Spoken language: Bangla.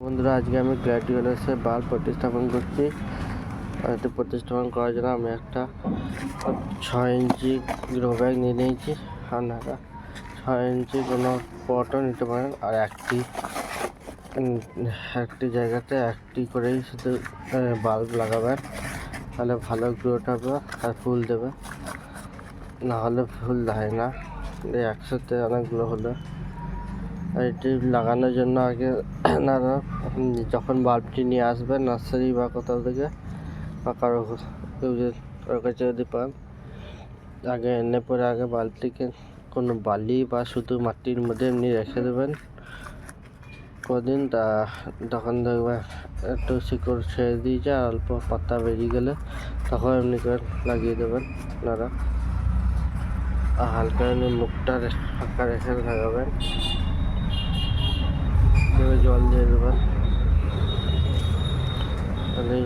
বন্ধুরা, আজকে আমি গ্ল্যাডিওলাসে বাল্ব প্রতিস্থাপন করছি। এটি প্রতিস্থাপন করার জন্য আমি একটা 6 ইঞ্চি গ্রো ব্যাগ নিয়ে নিয়েছি। আপনারা 6 ইঞ্চি কোনো পটও নিতে পারেন, আর একটি জায়গাতে একটি করেই শুধু বাল্ব লাগাবেন, তাহলে ভালো গ্রোথ হবে আর ফুল দেবে। না হলে ফুল দেয় না, একসাথে অনেকগুলো হলে। এটি লাগানোর জন্য আগে আপনারা যখন বাল্বটি নিয়ে আসবেন নার্সারি বা কোথাও থেকে বা কারো কাছে যদি পান, আগে এনে পরে আগে বাল্বটিকে কোনো বালি বা শুধু মাটির মধ্যে এমনি রেখে দেবেন কদিন। তখন দেখবেন একটু শিকড় ছেড়ে দিয়েছে, অল্প পাতা বেরিয়ে গেলে তখন এমনি করে লাগিয়ে দেবেন আপনারা। হালকা এমনি মুখটা ফাঁকা রেখে লাগাবেন, জল দিয়ে দেবেন, তাহলেই